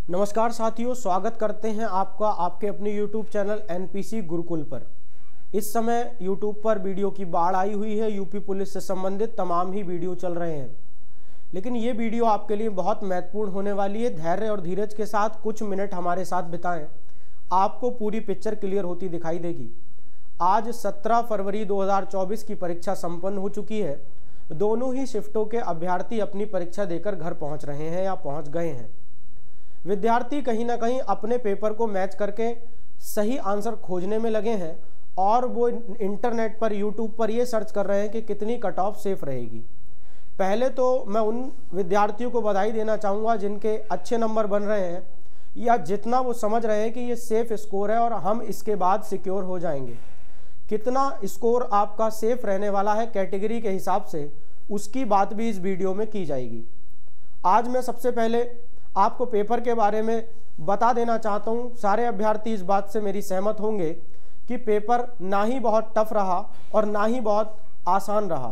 नमस्कार साथियों, स्वागत करते हैं आपका आपके अपने YouTube चैनल NPC गुरुकुल पर। इस समय YouTube पर वीडियो की बाढ़ आई हुई है। यूपी पुलिस से संबंधित तमाम ही वीडियो चल रहे हैं, लेकिन ये वीडियो आपके लिए बहुत महत्वपूर्ण होने वाली है। धैर्य और धीरज के साथ कुछ मिनट हमारे साथ बिताएं, आपको पूरी पिक्चर क्लियर होती दिखाई देगी। आज 17 फरवरी 2024 की परीक्षा संपन्न हो चुकी है। दोनों ही शिफ्टों के अभ्यर्थी अपनी परीक्षा देकर घर पहुंच रहे हैं या पहुंच गए हैं। विद्यार्थी कहीं ना कहीं अपने पेपर को मैच करके सही आंसर खोजने में लगे हैं और वो इंटरनेट पर यूट्यूब पर ये सर्च कर रहे हैं कि कितनी कट ऑफ सेफ रहेगी। पहले तो मैं उन विद्यार्थियों को बधाई देना चाहूँगा जिनके अच्छे नंबर बन रहे हैं या जितना वो समझ रहे हैं कि ये सेफ स्कोर है और हम इसके बाद सिक्योर हो जाएंगे। कितना स्कोर आपका सेफ रहने वाला है कैटेगरी के हिसाब से, उसकी बात भी इस वीडियो में की जाएगी। आज मैं सबसे पहले आपको पेपर के बारे में बता देना चाहता हूँ। सारे अभ्यर्थी इस बात से मेरी सहमत होंगे कि पेपर ना ही बहुत टफ रहा और ना ही बहुत आसान रहा।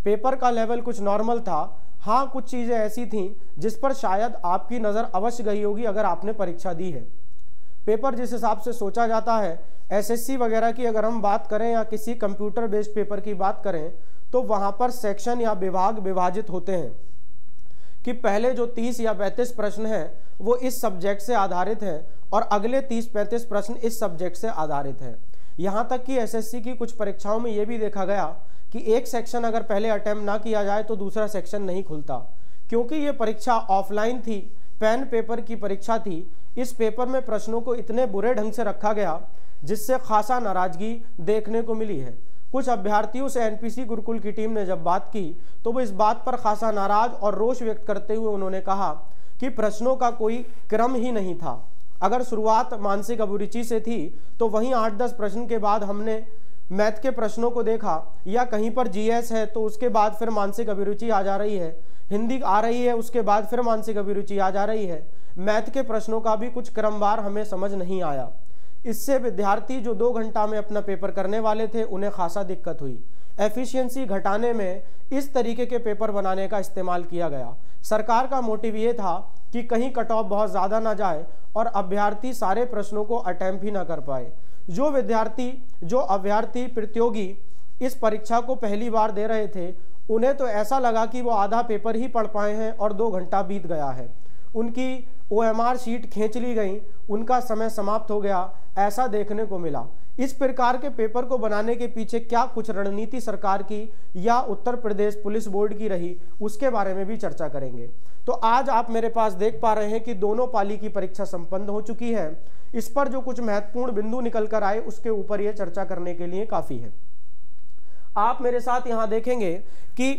पेपर का लेवल कुछ नॉर्मल था। हाँ, कुछ चीज़ें ऐसी थीं जिस पर शायद आपकी नज़र अवश्य गई होगी अगर आपने परीक्षा दी है। पेपर जिस हिसाब से सोचा जाता है, एसएससी वगैरह की अगर हम बात करें या किसी कंप्यूटर बेस्ड पेपर की बात करें, तो वहाँ पर सेक्शन या विभाग विभाजित होते हैं कि पहले जो 30 या 35 प्रश्न हैं वो इस सब्जेक्ट से आधारित हैं और अगले 30-35 प्रश्न इस सब्जेक्ट से आधारित हैं। यहाँ तक कि एसएससी की कुछ परीक्षाओं में ये भी देखा गया कि एक सेक्शन अगर पहले अटेम्प्ट ना किया जाए तो दूसरा सेक्शन नहीं खुलता। क्योंकि ये परीक्षा ऑफलाइन थी, पेन पेपर की परीक्षा थी, इस पेपर में प्रश्नों को इतने बुरे ढंग से रखा गया जिससे खासा नाराजगी देखने को मिली है। कुछ अभ्यर्थियों से एनपीसी गुरुकुल की टीम ने जब बात की तो वो इस बात पर खासा नाराज और रोष व्यक्त करते हुए उन्होंने कहा कि प्रश्नों का कोई क्रम ही नहीं था। अगर शुरुआत मानसिक अभिरुचि से थी तो वहीं 8-10 प्रश्न के बाद हमने मैथ के प्रश्नों को देखा, या कहीं पर जीएस है तो उसके बाद फिर मानसिक अभिरुचि आ जा रही है, हिंदी आ रही है उसके बाद फिर मानसिक अभिरुचि आ जा रही है। मैथ के प्रश्नों का भी कुछ क्रमवार हमें समझ नहीं आया। इससे विद्यार्थी जो 2 घंटा में अपना पेपर करने वाले थे उन्हें खासा दिक्कत हुई। एफिशिएंसी घटाने में इस तरीके के पेपर बनाने का इस्तेमाल किया गया। सरकार का मोटिव ये था कि कहीं कट ऑफ बहुत ज़्यादा ना जाए और अभ्यर्थी सारे प्रश्नों को अटेम्प्ट ही ना कर पाए। जो अभ्यर्थी प्रतियोगी इस परीक्षा को पहली बार दे रहे थे उन्हें तो ऐसा लगा कि वो आधा पेपर ही पढ़ पाए हैं और 2 घंटा बीत गया है। उनकी OMR शीट खींच ली गई, उनका समय समाप्त हो गया, ऐसा देखने को मिला। इस प्रकार के पेपर को बनाने के पीछे क्या कुछ रणनीति सरकार की या उत्तर प्रदेश पुलिस बोर्ड की रही, उसके बारे में भी चर्चा करेंगे। तो आज आप मेरे पास देख पा रहे हैं कि दोनों पाली की परीक्षा संपन्न हो चुकी है। इस पर जो कुछ महत्वपूर्ण बिंदु निकल कर आए उसके ऊपर यह चर्चा करने के लिए काफ़ी है। आप मेरे साथ यहाँ देखेंगे कि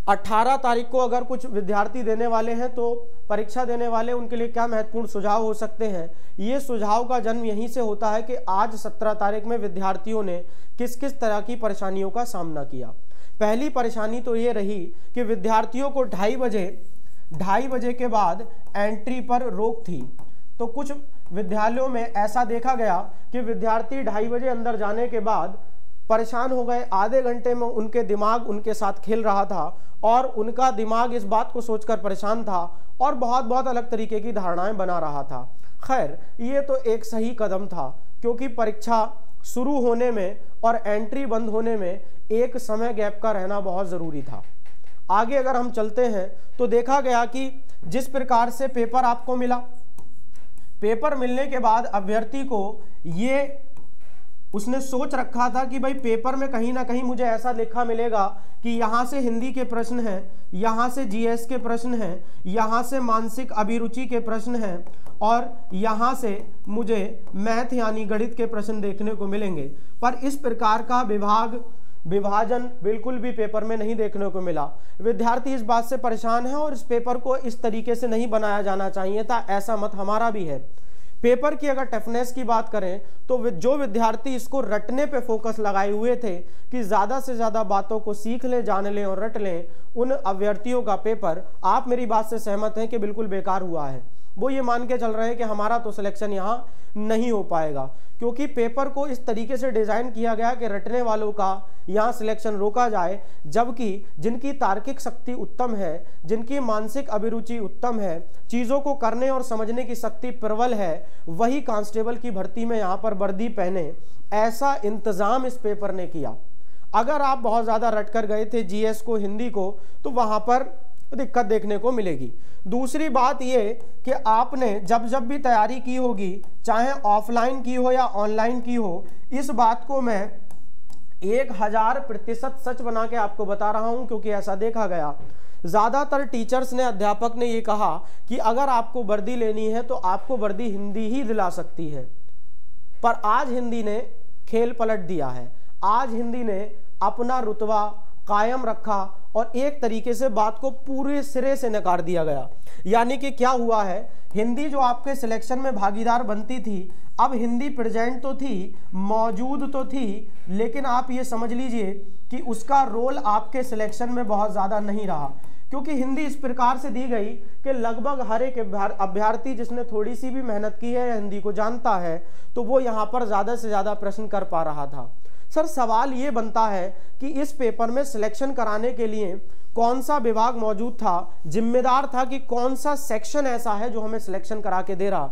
18 तारीख को अगर कुछ विद्यार्थी देने वाले हैं तो परीक्षा देने वाले उनके लिए क्या महत्वपूर्ण सुझाव हो सकते हैं। ये सुझाव का जन्म यहीं से होता है कि आज 17 तारीख में विद्यार्थियों ने किस किस तरह की परेशानियों का सामना किया। पहली परेशानी तो ये रही कि विद्यार्थियों को 2:30 बजे के बाद एंट्री पर रोक थी। तो कुछ विद्यालयों में ऐसा देखा गया कि विद्यार्थी 2:30 बजे अंदर जाने के बाद परेशान हो गए। आधे घंटे में उनके दिमाग उनके साथ खेल रहा था और उनका दिमाग इस बात को सोचकर परेशान था और बहुत अलग तरीके की धारणाएं बना रहा था। खैर, ये तो एक सही कदम था क्योंकि परीक्षा शुरू होने में और एंट्री बंद होने में एक समय गैप का रहना बहुत ज़रूरी था। आगे अगर हम चलते हैं तो देखा गया कि जिस प्रकार से पेपर आपको मिला, पेपर मिलने के बाद अभ्यर्थी को ये उसने सोच रखा था कि भाई पेपर में कहीं ना कहीं मुझे ऐसा लिखा मिलेगा कि यहाँ से हिंदी के प्रश्न हैं, यहाँ से जीएस के प्रश्न हैं, यहाँ से मानसिक अभिरुचि के प्रश्न हैं और यहाँ से मुझे मैथ यानी गणित के प्रश्न देखने को मिलेंगे। पर इस प्रकार का विभाजन बिल्कुल भी पेपर में नहीं देखने को मिला। विद्यार्थी इस बात से परेशान है और इस पेपर को इस तरीके से नहीं बनाया जाना चाहिए था, ऐसा मत हमारा भी है। पेपर की अगर टफनेस की बात करें तो जो विद्यार्थी इसको रटने पे फोकस लगाए हुए थे कि ज़्यादा से ज़्यादा बातों को सीख लें, जान लें और रट लें, उन अभ्यर्थियों का पेपर, आप मेरी बात से सहमत हैं कि बिल्कुल बेकार हुआ है। वो ये मान के चल रहे हैं कि हमारा तो सिलेक्शन यहाँ नहीं हो पाएगा, क्योंकि पेपर को इस तरीके से डिज़ाइन किया गया कि रटने वालों का यहाँ सिलेक्शन रोका जाए, जबकि जिनकी तार्किक शक्ति उत्तम है, जिनकी मानसिक अभिरुचि उत्तम है, चीज़ों को करने और समझने की शक्ति प्रबल है, वही कांस्टेबल की भर्ती में यहाँ पर वर्दी पहने। ऐसा इंतज़ाम इस पेपर ने किया। अगर आप बहुत ज़्यादा रट कर गए थे जीएस को, हिंदी को, तो वहाँ पर दिक्कत देखने को मिलेगी। दूसरी बात ये कि आपने जब जब भी तैयारी की होगी, चाहे ऑफलाइन की हो या ऑनलाइन की हो, इस बात को मैं 1000% सच बना के आपको बता रहा हूँ, क्योंकि ऐसा देखा गया। ज़्यादातर टीचर्स ने, अध्यापक ने ये कहा कि अगर आपको वर्दी लेनी है तो आपको वर्दी हिंदी ही दिला सकती है, पर आज हिंदी ने खेल पलट दिया है। आज हिंदी ने अपना रुतबा कायम रखा और एक तरीके से बात को पूरे सिरे से नकार दिया गया। यानी कि क्या हुआ है, हिंदी जो आपके सिलेक्शन में भागीदार बनती थी, अब हिंदी प्रेजेंट तो थी, मौजूद तो थी, लेकिन आप ये समझ लीजिए कि उसका रोल आपके सिलेक्शन में बहुत ज़्यादा नहीं रहा, क्योंकि हिंदी इस प्रकार से दी गई कि लगभग हर एक अभ्यर्थी जिसने थोड़ी सी भी मेहनत की है या हिंदी को जानता है, तो वो यहाँ पर ज़्यादा से ज़्यादा प्रश्न कर पा रहा था। सर, सवाल ये बनता है कि इस पेपर में सिलेक्शन कराने के लिए कौन सा विभाग मौजूद था, जिम्मेदार था, कि कौन सा सेक्शन ऐसा है जो हमें सिलेक्शन करा के दे रहा।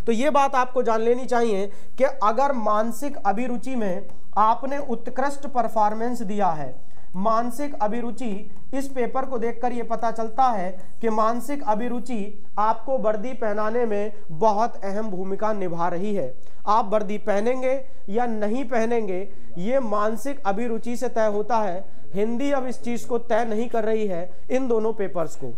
तो ये बात आपको जान लेनी चाहिए कि अगर मानसिक अभिरुचि में आपने उत्कृष्ट परफॉर्मेंस दिया है, मानसिक अभिरुचि, इस पेपर को देखकर ये पता चलता है कि मानसिक अभिरुचि आपको वर्दी पहनाने में बहुत अहम भूमिका निभा रही है। आप वर्दी पहनेंगे या नहीं पहनेंगे, ये मानसिक अभिरुचि से तय होता है। हिंदी अब इस चीज़ को तय नहीं कर रही है, इन दोनों पेपर्स को।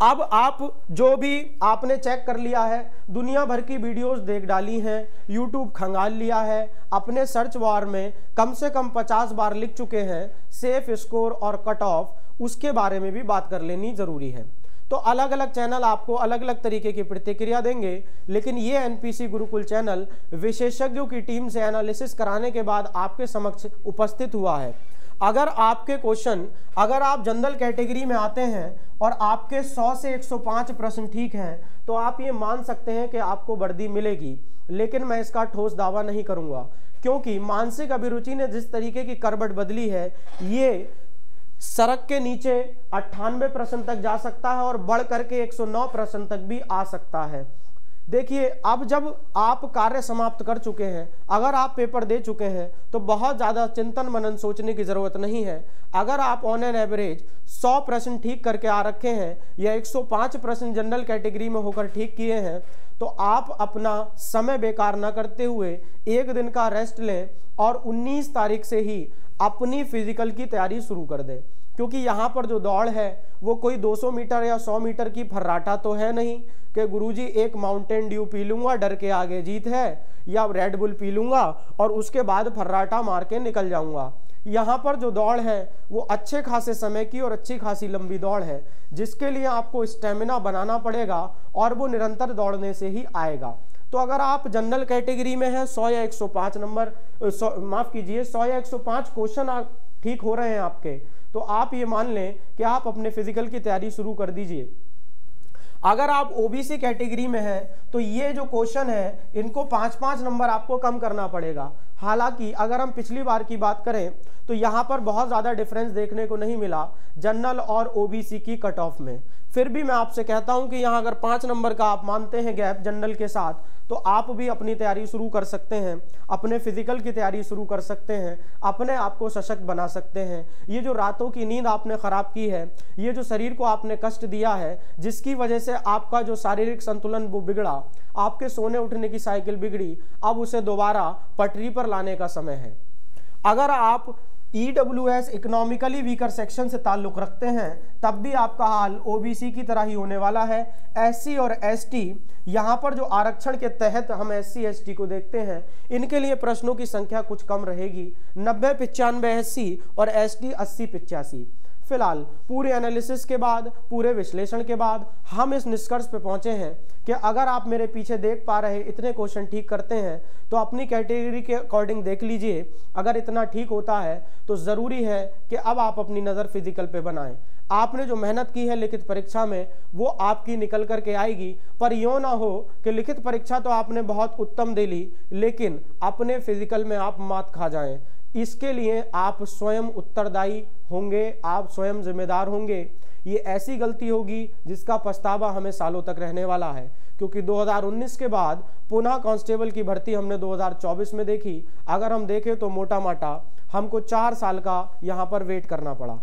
अब आप जो भी आपने चेक कर लिया है, दुनिया भर की वीडियोस देख डाली हैं, यूट्यूब खंगाल लिया है, अपने सर्च बार में कम से कम 50 बार लिख चुके हैं सेफ स्कोर और कट ऑफ, उसके बारे में भी बात कर लेनी ज़रूरी है। तो अलग अलग चैनल आपको अलग अलग तरीके की प्रतिक्रिया देंगे, लेकिन ये एनपीसी गुरुकुल चैनल विशेषज्ञों की टीम से एनालिसिस कराने के बाद आपके समक्ष उपस्थित हुआ है। अगर आपके क्वेश्चन, अगर आप जनरल कैटेगरी में आते हैं और आपके 100 से 105 प्रश्न ठीक हैं, तो आप ये मान सकते हैं कि आपको वर्दी मिलेगी, लेकिन मैं इसका ठोस दावा नहीं करूंगा, क्योंकि मानसिक अभिरुचि ने जिस तरीके की करवट बदली है, ये सड़क के नीचे 98 प्रश्न तक जा सकता है और बढ़ करके 109 प्रश्न तक भी आ सकता है। देखिए, अब जब आप कार्य समाप्त कर चुके हैं, अगर आप पेपर दे चुके हैं, तो बहुत ज़्यादा चिंतन मनन सोचने की ज़रूरत नहीं है। अगर आप ऑन एन एवरेज 100 प्रश्न ठीक करके आ रखे हैं या 105 प्रश्न जनरल कैटेगरी में होकर ठीक किए हैं, तो आप अपना समय बेकार ना करते हुए एक दिन का रेस्ट लें और 19 तारीख से ही अपनी फिजिकल की तैयारी शुरू कर दें, क्योंकि यहाँ पर जो दौड़ है वो कोई 200 मीटर या 100 मीटर की फर्राटा तो है नहीं कि गुरुजी एक माउंटेन ड्यू पी लूँगा, डर के आगे जीत है, या रेड बुल पी लूँगा और उसके बाद फर्राटा मार के निकल जाऊँगा। यहाँ पर जो दौड़ है वो अच्छे खासे समय की और अच्छी खासी लंबी दौड़ है, जिसके लिए आपको स्टेमिना बनाना पड़ेगा और वो निरंतर दौड़ने से ही आएगा। तो अगर आप जनरल कैटेगरी में हैं, 100 या 105 नंबर, 100 या 105 क्वेश्चन ठीक हो रहे हैं आपके, तो आप ये मान लें कि आप अपने फिजिकल की तैयारी शुरू कर दीजिए। अगर आप ओबीसी कैटेगरी में हैं, तो ये जो क्वेश्चन है इनको 5-5 नंबर आपको कम करना पड़ेगा। हालांकि अगर हम पिछली बार की बात करें तो यहाँ पर बहुत ज़्यादा डिफरेंस देखने को नहीं मिला जनरल और ओबीसी की कट ऑफ में। फिर भी मैं आपसे कहता हूँ कि यहाँ अगर 5 नंबर का आप मानते हैं गैप जनरल के साथ, तो आप भी अपनी तैयारी शुरू कर सकते हैं, अपने फिजिकल की तैयारी शुरू कर सकते हैं, अपने आप को सशक्त बना सकते हैं। ये जो रातों की नींद आपने ख़राब की है, ये जो शरीर को आपने कष्ट दिया है, जिसकी वजह से आपका जो शारीरिक संतुलन वो बिगड़ा, आपके सोने उठने की साइकिल बिगड़ी, अब उसे दोबारा पटरी पर लाने का समय है। अगर आप EWS इकोनॉमिकली वीकर सेक्शन से ताल्लुक़ रखते हैं, तब भी आपका हाल OBC की तरह ही होने वाला है। SC और ST, यहाँ पर जो आरक्षण के तहत हम SC ST को देखते हैं, इनके लिए प्रश्नों की संख्या कुछ कम रहेगी, 90-95 SC और ST 80-85। फिलहाल पूरे एनालिसिस के बाद, पूरे विश्लेषण के बाद हम इस निष्कर्ष पे पहुंचे हैं कि अगर आप मेरे पीछे देख पा रहे इतने क्वेश्चन ठीक करते हैं, तो अपनी कैटेगरी के अकॉर्डिंग देख लीजिए। अगर इतना ठीक होता है तो ज़रूरी है कि अब आप अपनी नज़र फिजिकल पे बनाएं। आपने जो मेहनत की है लिखित परीक्षा में वो आपकी निकल करके आएगी। पर यूँ ना हो कि लिखित परीक्षा तो आपने बहुत उत्तम दे ली लेकिन अपने फिजिकल में आप मात खा जाएं। इसके लिए आप स्वयं उत्तरदायी होंगे, आप स्वयं जिम्मेदार होंगे। ये ऐसी गलती होगी जिसका पछतावा हमें सालों तक रहने वाला है, क्योंकि 2019 के बाद पुनः कांस्टेबल की भर्ती हमने 2024 में देखी। अगर हम देखें तो मोटा माटा हमको 4 साल का यहाँ पर वेट करना पड़ा।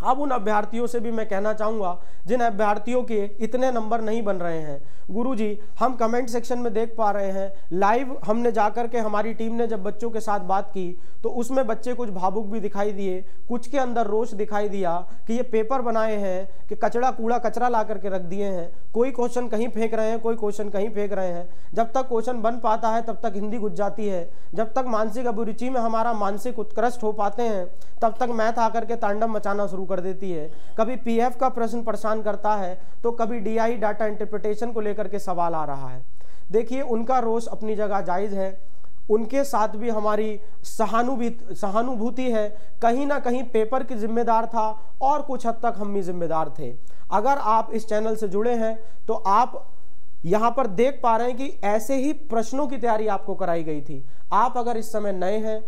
अब उन अभ्यर्थियों से भी मैं कहना चाहूँगा जिन अभ्यर्थियों के इतने नंबर नहीं बन रहे हैं, गुरुजी हम कमेंट सेक्शन में देख पा रहे हैं, लाइव हमने जाकर के हमारी टीम ने जब बच्चों के साथ बात की तो उसमें बच्चे कुछ भावुक भी दिखाई दिए, कुछ के अंदर रोष दिखाई दिया कि ये पेपर बनाए हैं कि कूड़ा कचरा ला करके रख दिए हैं, कोई क्वेश्चन कहीं फेंक रहे हैं, कोई क्वेश्चन कहीं फेंक रहे हैं। जब तक क्वेश्चन बन पाता है तब तक हिंदी घुस जाती है, जब तक मानसिक अभिरुचि में हमारा मानसिक उत्कृष्ट हो पाते हैं तब तक मैथ आकर के तांडव मचाना शुरू कर देती है। कभी पीएफ का प्रश्न परेशान करता है तो कभी डीआई डाटा इंटरप्रिटेशन को लेकर के सवाल आ रहा है। देखिए उनका रोष अपनी जगह जायज है, उनके साथ भी हमारी सहानुभूति है। कहीं ना कहीं पेपर की जिम्मेदार था और कुछ हद तक हम भी जिम्मेदार थे। अगर आप इस चैनल से जुड़े हैं तो आप यहाँ पर देख पा रहे हैं कि ऐसे ही प्रश्नों की तैयारी आपको कराई गई थी। आप अगर इस समय नए हैं,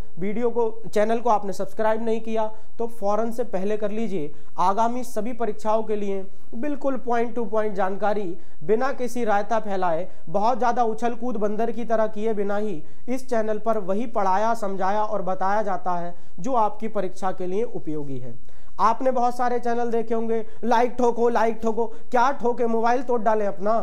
चैनल को आपने सब्सक्राइब नहीं किया तो फौरन से पहले कर लीजिए। आगामी सभी परीक्षाओं के लिए बिल्कुल पॉइंट टू पॉइंट जानकारी बिना किसी रायता फैलाए, बहुत ज़्यादा उछल कूद बंदर की तरह किए बिना ही इस चैनल पर वही पढ़ाया, समझाया और बताया जाता है जो आपकी परीक्षा के लिए उपयोगी है। आपने बहुत सारे चैनल देखे होंगे, लाइक ठोको लाइक ठोको, क्या ठोके, मोबाइल तोड़ डालें अपना,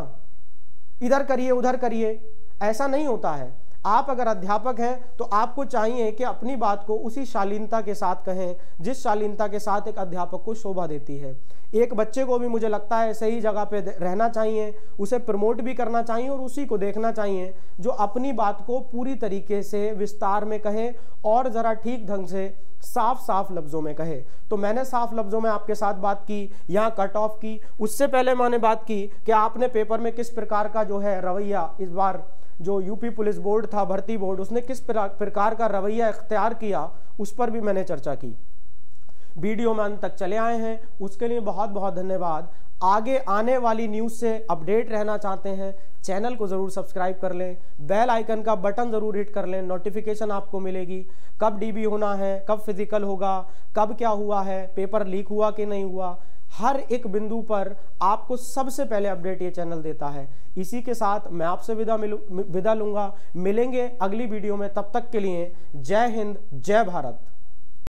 इधर करिए उधर करिए, ऐसा नहीं होता है। आप अगर अध्यापक हैं तो आपको चाहिए कि अपनी बात को उसी शालीनता के साथ कहें जिस शालीनता के साथ एक अध्यापक को शोभा देती है। एक बच्चे को भी मुझे लगता है सही जगह पे रहना चाहिए, उसे प्रमोट भी करना चाहिए और उसी को देखना चाहिए जो अपनी बात को पूरी तरीके से विस्तार में कहे और ज़रा ठीक ढंग से साफ लफ्ज़ों में कहे। तो मैंने साफ लफ्ज़ों में आपके साथ बात की, यहाँ कट ऑफ की। उससे पहले मैंने बात की कि आपने पेपर में किस प्रकार का जो है रवैया, इस बार जो यूपी पुलिस बोर्ड था, भर्ती बोर्ड, उसने किस प्रकार का रवैया इख्तियार किया, उस पर भी मैंने चर्चा की। वीडियो में अंत तक चले आए हैं उसके लिए बहुत बहुत धन्यवाद। आगे आने वाली न्यूज़ से अपडेट रहना चाहते हैं, चैनल को ज़रूर सब्सक्राइब कर लें, बेल आइकन का बटन ज़रूर हिट कर लें, नोटिफिकेशन आपको मिलेगी कब डीबी होना है, कब फिजिकल होगा, कब क्या हुआ है, पेपर लीक हुआ कि नहीं हुआ, हर एक बिंदु पर आपको सबसे पहले अपडेट ये चैनल देता है। इसी के साथ मैं आपसे विदा लूँगा, मिलेंगे अगली वीडियो में। तब तक के लिए जय हिंद, जय भारत।